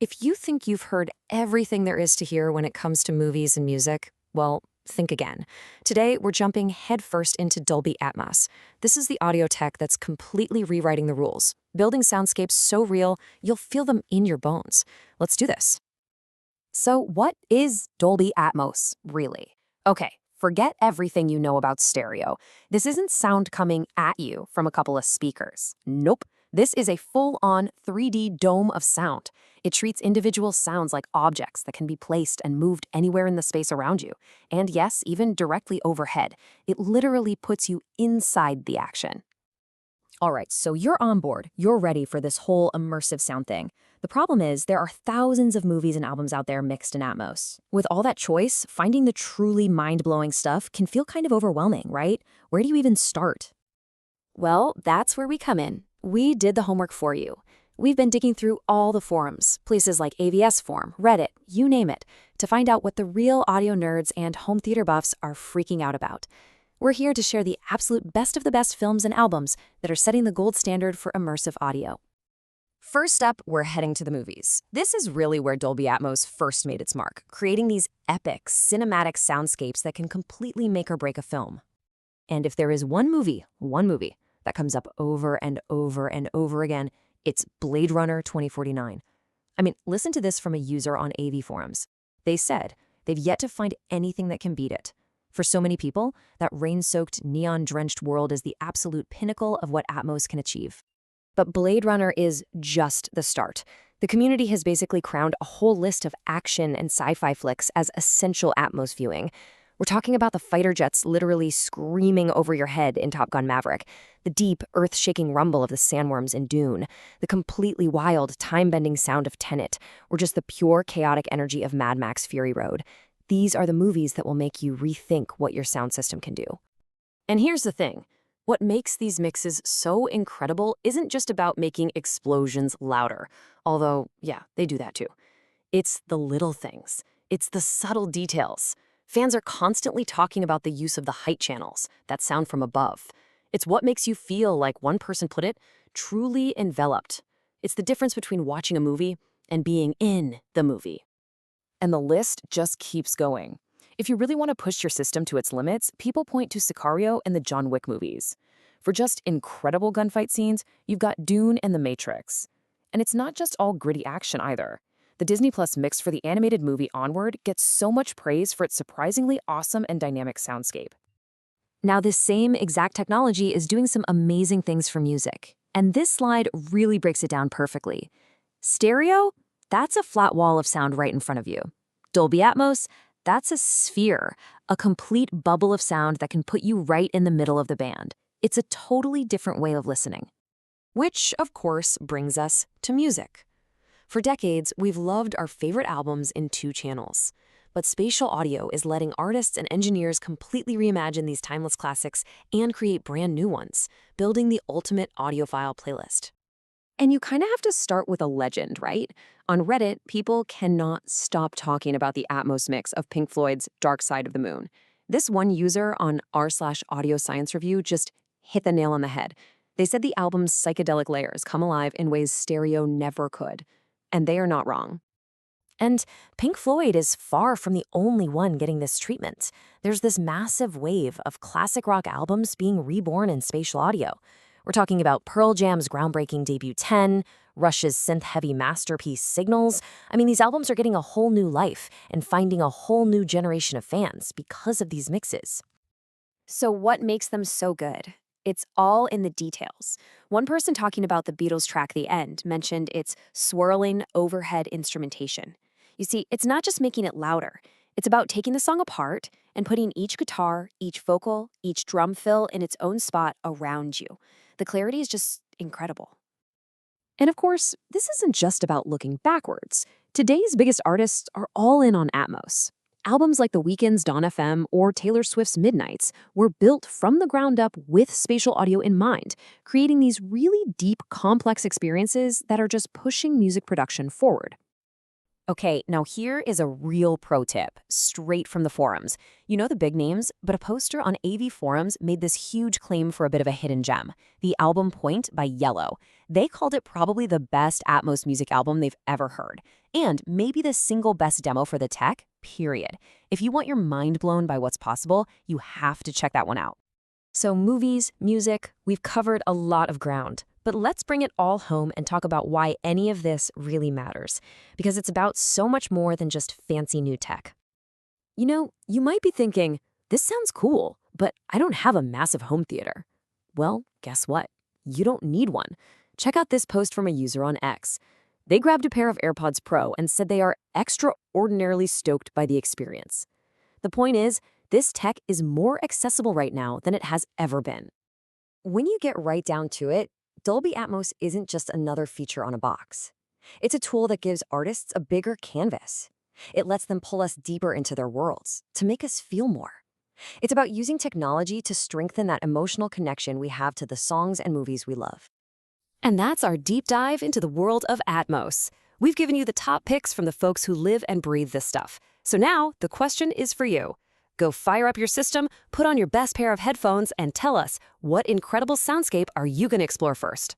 If you think you've heard everything there is to hear when it comes to movies and music, well, think again. Today, we're jumping headfirst into Dolby Atmos. This is the audio tech that's completely rewriting the rules, building soundscapes so real, you'll feel them in your bones. Let's do this. So what is Dolby Atmos, really? Okay, forget everything you know about stereo. This isn't sound coming at you from a couple of speakers. Nope. This is a full-on 3D dome of sound. It treats individual sounds like objects that can be placed and moved anywhere in the space around you. And yes, even directly overhead. It literally puts you inside the action. All right, so you're on board. You're ready for this whole immersive sound thing. The problem is there are thousands of movies and albums out there mixed in Atmos. With all that choice, finding the truly mind-blowing stuff can feel kind of overwhelming, right? Where do you even start? Well, that's where we come in. We did the homework for you. We've been digging through all the forums, places like AVS Forum, Reddit, you name it, to find out what the real audio nerds and home theater buffs are freaking out about. We're here to share the absolute best of the best films and albums that are setting the gold standard for immersive audio. First up, we're heading to the movies. This is really where Dolby Atmos first made its mark, creating these epic, cinematic soundscapes that can completely make or break a film. And if there is one movie that comes up over and over and over again, it's Blade Runner 2049. I mean, listen to this from a user on AV forums. They said they've yet to find anything that can beat it. For so many people, that rain-soaked, neon-drenched world is the absolute pinnacle of what Atmos can achieve. But Blade Runner is just the start. The community has basically crowned a whole list of action and sci-fi flicks as essential Atmos viewing. We're talking about the fighter jets literally screaming over your head in Top Gun Maverick, the deep, earth-shaking rumble of the sandworms in Dune, the completely wild, time-bending sound of Tenet, or just the pure, chaotic energy of Mad Max Fury Road. These are the movies that will make you rethink what your sound system can do. And here's the thing. What makes these mixes so incredible isn't just about making explosions louder, although, yeah, they do that too. It's the little things. It's the subtle details. Fans are constantly talking about the use of the height channels, that sound from above. It's what makes you feel, like one person put it, truly enveloped. It's the difference between watching a movie and being in the movie. And the list just keeps going. If you really want to push your system to its limits, people point to Sicario and the John Wick movies. For just incredible gunfight scenes, you've got Dune and The Matrix. And it's not just all gritty action either. The Disney Plus mix for the animated movie Onward gets so much praise for its surprisingly awesome and dynamic soundscape. Now, this same exact technology is doing some amazing things for music. And this slide really breaks it down perfectly. Stereo? That's a flat wall of sound right in front of you. Dolby Atmos? That's a sphere, a complete bubble of sound that can put you right in the middle of the band. It's a totally different way of listening. Which, of course, brings us to music. For decades, we've loved our favorite albums in two channels. But spatial audio is letting artists and engineers completely reimagine these timeless classics and create brand new ones, building the ultimate audiophile playlist. And you kind of have to start with a legend, right? On Reddit, people cannot stop talking about the Atmos mix of Pink Floyd's Dark Side of the Moon. This one user on r/audio science review just hit the nail on the head. They said the album's psychedelic layers come alive in ways stereo never could. And they are not wrong. And Pink Floyd is far from the only one getting this treatment. There's this massive wave of classic rock albums being reborn in spatial audio. We're talking about Pearl Jam's groundbreaking debut 10, Rush's synth-heavy masterpiece Signals. I mean, these albums are getting a whole new life and finding a whole new generation of fans because of these mixes. So what makes them so good? It's all in the details. One person talking about the Beatles track The End mentioned its swirling overhead instrumentation. You see, it's not just making it louder. It's about taking the song apart and putting each guitar, each vocal, each drum fill in its own spot around you. The clarity is just incredible. And of course, this isn't just about looking backwards. Today's biggest artists are all in on Atmos. Albums like The Weeknd's Dawn FM or Taylor Swift's Midnights were built from the ground up with spatial audio in mind, creating these really deep, complex experiences that are just pushing music production forward. Okay, now here is a real pro tip, straight from the forums. You know the big names, but a poster on AV Forums made this huge claim for a bit of a hidden gem, the album Point by Yellow. They called it probably the best Atmos music album they've ever heard, and maybe the single best demo for the tech, period. If you want your mind blown by what's possible, you have to check that one out. So movies, music, we've covered a lot of ground. But let's bring it all home and talk about why any of this really matters. Because it's about so much more than just fancy new tech. You know, you might be thinking, this sounds cool, but I don't have a massive home theater. Well, guess what? You don't need one. Check out this post from a user on X. They grabbed a pair of AirPods Pro and said they are extraordinarily stoked by the experience. The point is, this tech is more accessible right now than it has ever been. When you get right down to it, Dolby Atmos isn't just another feature on a box. It's a tool that gives artists a bigger canvas. It lets them pull us deeper into their worlds, to make us feel more. It's about using technology to strengthen that emotional connection we have to the songs and movies we love. And that's our deep dive into the world of Atmos. We've given you the top picks from the folks who live and breathe this stuff. So now, the question is for you. Go fire up your system, put on your best pair of headphones, and tell us, what incredible soundscape are you going to explore first?